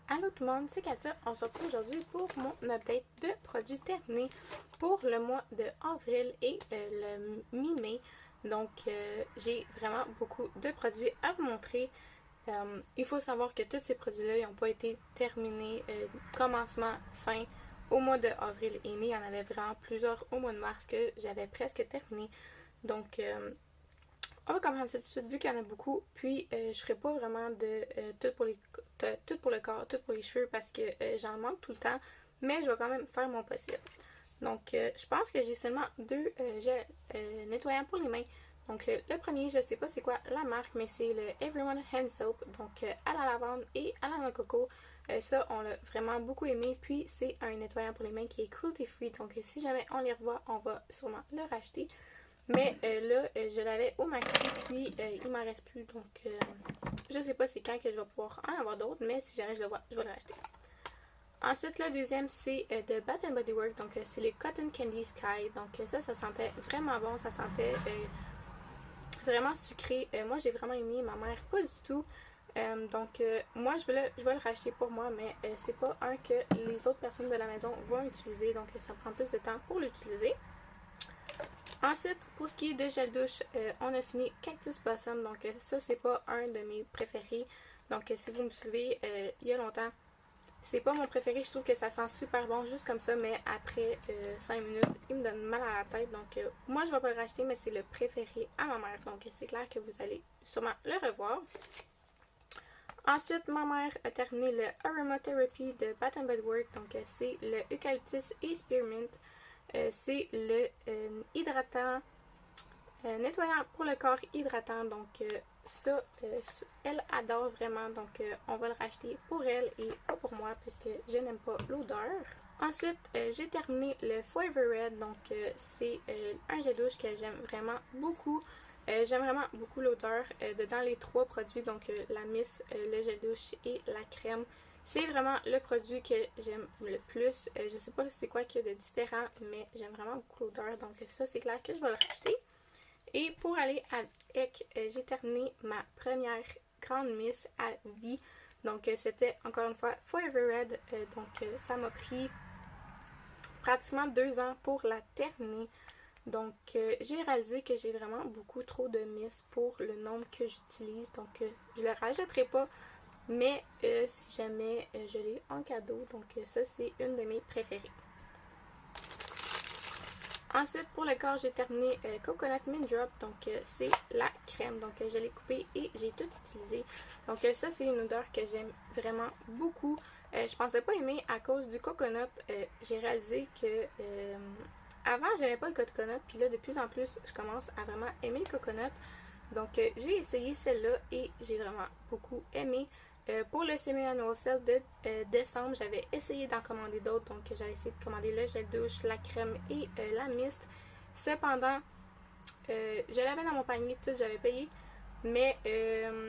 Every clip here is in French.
Allô tout le monde, c'est Katia. On se retrouve aujourd'hui pour mon update de produits terminés pour le mois de avril et le mi-mai. Donc, j'ai vraiment beaucoup de produits à vous montrer. Il faut savoir que tous ces produits-là n'ont pas été terminés commencement, fin au mois de avril et mai. Il y en avait vraiment plusieurs au mois de mars que j'avais presque terminé. Donc, on va commencer tout de suite vu qu'il y en a beaucoup. Puis je ferai pas vraiment de tout pour le corps, tout pour les cheveux parce que j'en manque tout le temps. Mais je vais quand même faire mon possible. Donc je pense que j'ai seulement deux gels nettoyants pour les mains. Donc le premier, je sais pas c'est quoi la marque, mais c'est le Everyone Hand Soap. Donc à la lavande et à la noix de coco. Ça, on l'a vraiment beaucoup aimé. Puis c'est un nettoyant pour les mains qui est cruelty free. Donc si jamais on les revoit, on va sûrement le racheter. Mais là, je l'avais au maxi, puis il m'en reste plus. Donc, je sais pas c'est quand que je vais pouvoir en avoir d'autres, mais si jamais je le vois, je vais le racheter. Ensuite, le deuxième, c'est de Bath Body Works. Donc, c'est les Cotton Candy Sky. Donc, ça sentait vraiment bon. Ça sentait vraiment sucré. Moi, j'ai vraiment aimé. Ma mère, pas du tout. Donc, moi, je vais le racheter pour moi, mais c'est pas un que les autres personnes de la maison vont utiliser. Donc, ça prend plus de temps pour l'utiliser. Ensuite, pour ce qui est de gel douche, on a fini Cactus Blossom. Donc ça, c'est pas un de mes préférés. Donc si vous me suivez il y a longtemps, c'est pas mon préféré. Je trouve que ça sent super bon juste comme ça, mais après 5 minutes, il me donne mal à la tête. Donc moi, je vais pas le racheter, mais c'est le préféré à ma mère. Donc c'est clair que vous allez sûrement le revoir. Ensuite, ma mère a terminé le Aromatherapy de Bath Body Works. Donc c'est le Eucalyptus et Spearmint. C'est le hydratant, nettoyant pour le corps hydratant. Donc ça, elle adore vraiment. Donc on va le racheter pour elle et pas pour moi puisque je n'aime pas l'odeur. Ensuite, j'ai terminé le Forever Red. Donc c'est un gel douche que j'aime vraiment beaucoup. J'aime vraiment beaucoup l'odeur dans les trois produits. Donc la mist, le gel douche et la crème. C'est vraiment le produit que j'aime le plus. Je sais pas c'est quoi qu'il y a de différent, mais j'aime vraiment beaucoup l'odeur. Donc ça, c'est clair que je vais le racheter. Et pour aller avec, j'ai terminé ma première grande miss à vie. Donc c'était encore une fois Forever Red. Donc ça m'a pris pratiquement 2 ans pour la terminer. Donc j'ai réalisé que j'ai vraiment beaucoup trop de miss pour le nombre que j'utilise. Donc je le rajouterai pas. Mais si jamais je l'ai en cadeau, donc ça c'est une de mes préférées. Ensuite pour le corps j'ai terminé Coconut Mint Drop, donc c'est la crème, donc je l'ai coupée et j'ai tout utilisé. Donc ça c'est une odeur que j'aime vraiment beaucoup. Je pensais pas aimer à cause du coconut. J'ai réalisé que avant j'aimais pas le coconut, puis là de plus en plus je commence à vraiment aimer le coconut. Donc j'ai essayé celle-là et j'ai vraiment beaucoup aimé. Pour le semi-annual sale de décembre, j'avais essayé d'en commander d'autres. Donc, j'avais essayé de commander le gel douche, la crème et la mist. Cependant, je l'avais dans mon panier, tout, j'avais payé. Mais je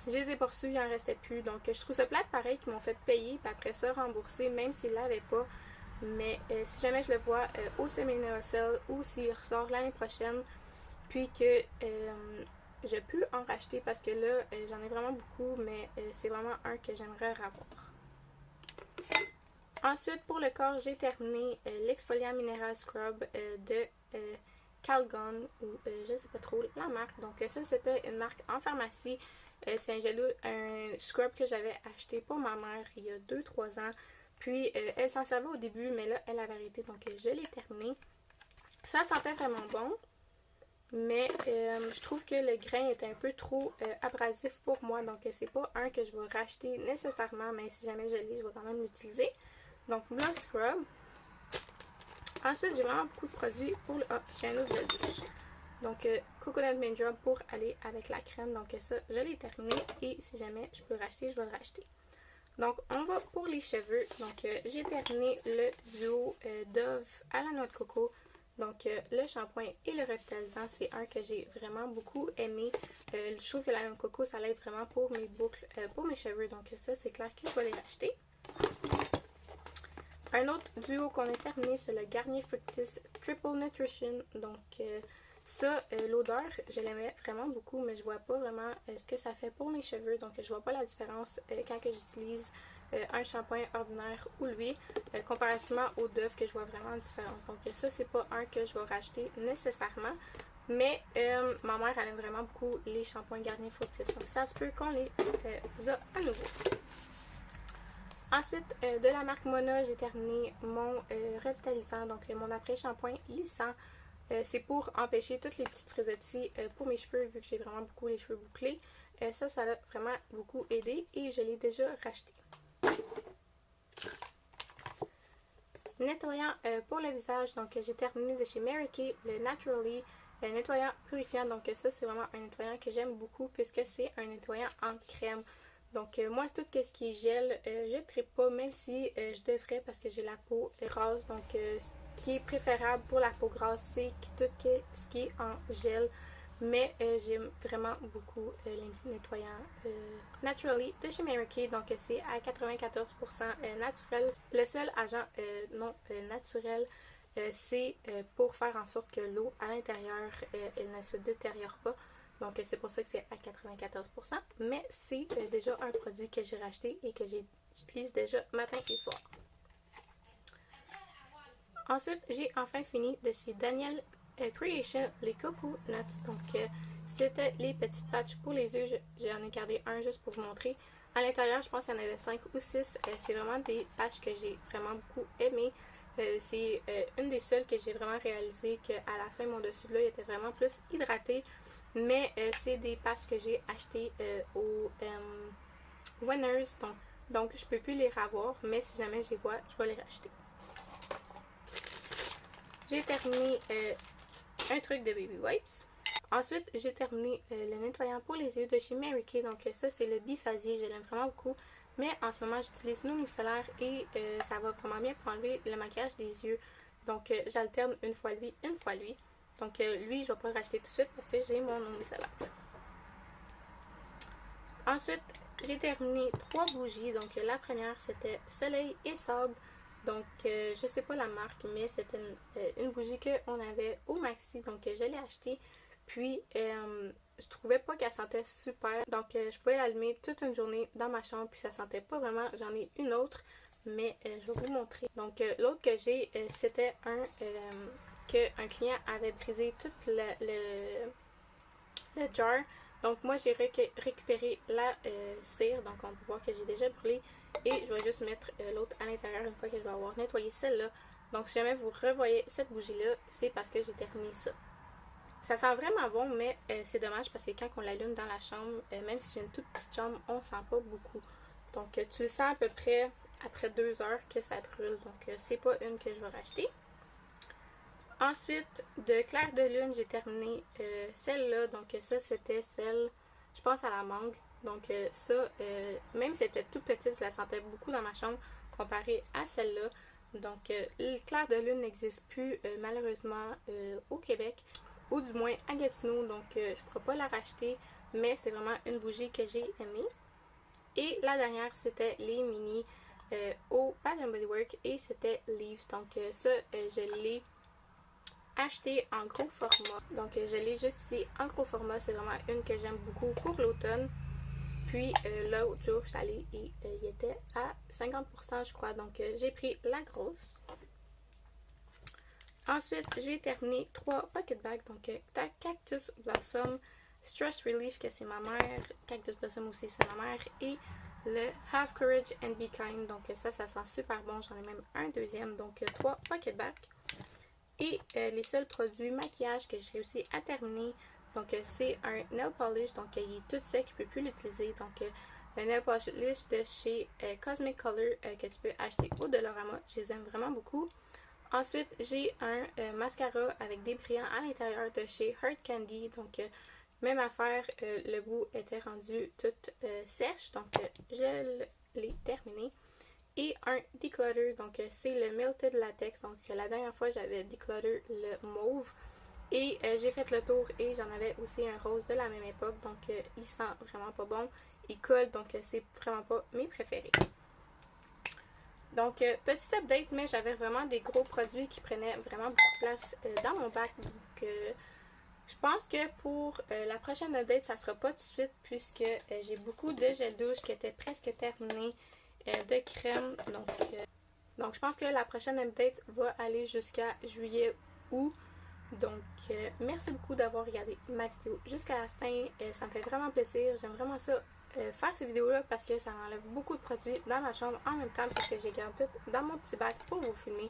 les ai poursuivis, il n'en restait plus. Donc, je trouve ça plate pareil qu'ils m'ont fait payer, puis après ça, rembourser, même s'ils ne l'avaient pas. Mais si jamais je le vois au semi-annual sale ou s'il ressort l'année prochaine, puis que je peux en racheter parce que là, j'en ai vraiment beaucoup, mais c'est vraiment un que j'aimerais avoir. Ensuite, pour le corps, j'ai terminé l'exfoliant minéral scrub de Calgon, ou je sais pas trop la marque. Donc ça, c'était une marque en pharmacie. C'est un scrub que j'avais acheté pour ma mère il y a 2-3 ans. Puis elle s'en servait au début, mais là, elle avait arrêté, donc je l'ai terminé. Ça sentait vraiment bon. Mais je trouve que le grain est un peu trop abrasif pour moi. Donc c'est pas un que je vais racheter nécessairement. Mais si jamais je l'ai, je vais quand même l'utiliser. Donc Blood Scrub. Ensuite, j'ai vraiment beaucoup de produits pour le... Ah, j'ai un autre gel douche. Donc Coconut Mint Drop pour aller avec la crème. Donc ça, je l'ai terminé. Et si jamais je peux racheter, je vais le racheter. Donc on va pour les cheveux. Donc j'ai terminé le duo Dove à la noix de coco. Donc le shampoing et le revitalisant, c'est un que j'ai vraiment beaucoup aimé. Je trouve que la noix de coco, ça l'aide vraiment pour mes boucles, pour mes cheveux. Donc ça, c'est clair que je vais les racheter. Un autre duo qu'on a terminé, c'est le Garnier Fructis Triple Nutrition. Donc ça, l'odeur, je l'aimais vraiment beaucoup, mais je vois pas vraiment ce que ça fait pour mes cheveux. Donc je vois pas la différence quand que j'utilise un shampoing ordinaire ou lui, comparativement aux Dove que je vois vraiment la différence. Donc ça, c'est pas un que je vais racheter nécessairement. Mais ma mère, elle aime vraiment beaucoup les shampoings Garnier Fructis. Donc ça se peut qu'on les a à nouveau. Ensuite, de la marque Mona, j'ai terminé mon revitalisant, donc mon après-shampoing lissant. C'est pour empêcher toutes les petites frisottis pour mes cheveux, vu que j'ai vraiment beaucoup les cheveux bouclés. Ça l'a vraiment beaucoup aidé et je l'ai déjà racheté. Nettoyant pour le visage, donc j'ai terminé de chez Mary Kay le Naturally nettoyant purifiant. Donc ça, c'est vraiment un nettoyant que j'aime beaucoup puisque c'est un nettoyant en crème. Donc moi, tout ce qui est gel, je ne tripe pas, même si je devrais parce que j'ai la peau grasse. Donc ce qui est préférable pour la peau grasse, c'est tout ce qui est en gel. Mais j'aime vraiment beaucoup les nettoyants Naturally de chez Mary Kay. Donc c'est à 94% naturel. Le seul agent non naturel, c'est pour faire en sorte que l'eau à l'intérieur, elle ne se détériore pas. Donc c'est pour ça que c'est à 94%. Mais c'est déjà un produit que j'ai racheté et que j'utilise déjà matin et soir. Ensuite, j'ai enfin fini de chez Daniel Creation les Coco Nuts. Donc c'était les petites patchs pour les yeux. J'en ai gardé un juste pour vous montrer. À l'intérieur, je pense qu'il y en avait 5 ou 6. C'est vraiment des patchs que j'ai vraiment beaucoup aimé. C'est une des seules que j'ai vraiment réalisé qu'à la fin, mon dessus de l'œil était vraiment plus hydraté. Mais c'est des patchs que j'ai achetés au Winners. Donc je peux plus les revoir. Mais si jamais je les vois, je vais les racheter. J'ai terminé un truc de Baby Wipes. Ensuite, j'ai terminé le nettoyant pour les yeux de chez Mary Kay. Donc ça, c'est le biphasier. Je l'aime vraiment beaucoup. Mais en ce moment, j'utilise nos micellaires et ça va vraiment bien pour enlever le maquillage des yeux. Donc j'alterne une fois lui, une fois lui. Donc lui, je ne vais pas le racheter tout de suite parce que j'ai mon nom micellaire. Ensuite, j'ai terminé 3 bougies. Donc la première, c'était Soleil et Sable. Donc je sais pas la marque, mais c'était une bougie qu'on avait au Maxi. Donc je l'ai achetée. Puis je trouvais pas qu'elle sentait super. Donc je pouvais l'allumer toute une journée dans ma chambre. Puis ça sentait pas vraiment. J'en ai une autre. Mais je vais vous montrer. Donc l'autre que j'ai, c'était qu'un client avait brisé tout le jar. Donc moi j'ai récupéré la cire. Donc on peut voir que j'ai déjà brûlé. Et je vais juste mettre l'autre à l'intérieur une fois que je vais avoir nettoyé celle-là. Donc si jamais vous revoyez cette bougie-là, c'est parce que j'ai terminé ça. Ça sent vraiment bon, mais c'est dommage parce que quand on l'allume dans la chambre, même si j'ai une toute petite chambre, on sent pas beaucoup. Donc tu le sens à peu près après 2 heures que ça brûle. Donc c'est pas une que je vais racheter. Ensuite, de Clair de Lune, j'ai terminé celle-là. Donc ça, c'était celle, je pense, à la mangue. Donc ça, même si elle était toute petite, je la sentais beaucoup dans ma chambre comparée à celle-là. Donc le Clair de Lune n'existe plus malheureusement au Québec. Ou du moins à Gatineau. Donc je ne pourrais pas la racheter. Mais c'est vraiment une bougie que j'ai aimée. Et la dernière, c'était les mini au Bath & Body Works. Et c'était Leaves. Donc ça, je l'ai acheté en gros format. Donc je l'ai juste ici en gros format. C'est vraiment une que j'aime beaucoup pour l'automne. Puis l'autre jour, je suis allée et il était à 50% je crois. Donc j'ai pris la grosse. Ensuite, j'ai terminé 3 pocket bags. Donc Cactus Blossom, Stress Relief que c'est ma mère. Cactus Blossom aussi c'est ma mère. Et le Have Courage and Be Kind. Donc ça sent super bon. J'en ai même un deuxième. Donc 3 pocket bags. Et les seuls produits maquillage que j'ai réussi à terminer, donc c'est un nail polish, donc il est tout sec, je peux plus l'utiliser. Donc le nail polish de chez Cosmic Color que tu peux acheter au Dollarama, je les aime vraiment beaucoup. Ensuite, j'ai un mascara avec des brillants à l'intérieur de chez Heart Candy, donc même affaire, le bout était rendu tout sèche, donc je l'ai terminé. Et un declutter, donc c'est le Melted Latex. Donc la dernière fois j'avais declutter le mauve et j'ai fait le tour et j'en avais aussi un rose de la même époque. Donc il sent vraiment pas bon, il colle, donc c'est vraiment pas mes préférés. Donc petit update, mais j'avais vraiment des gros produits qui prenaient vraiment beaucoup de place dans mon bac. Donc je pense que pour la prochaine update ça sera pas tout de suite puisque j'ai beaucoup de gel douche qui étaient presque terminés. de crème. Donc je pense que la prochaine update va aller jusqu'à juillet-août. Donc merci beaucoup d'avoir regardé ma vidéo jusqu'à la fin. Ça me fait vraiment plaisir. J'aime vraiment ça. Faire ces vidéos là parce que ça m'enlève beaucoup de produits dans ma chambre en même temps parce que j'ai gardé tout dans mon petit bac pour vous filmer.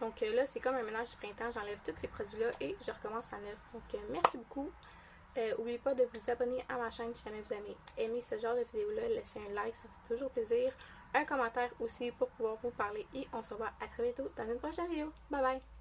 Donc là c'est comme un ménage du printemps, j'enlève tous ces produits là et je recommence à neuf. Donc merci beaucoup. N'oubliez pas de vous abonner à ma chaîne si jamais vous avez aimé ce genre de vidéo là, laissez un like, ça fait toujours plaisir, un commentaire aussi pour pouvoir vous parler et on se revoit à très bientôt dans une prochaine vidéo. Bye bye!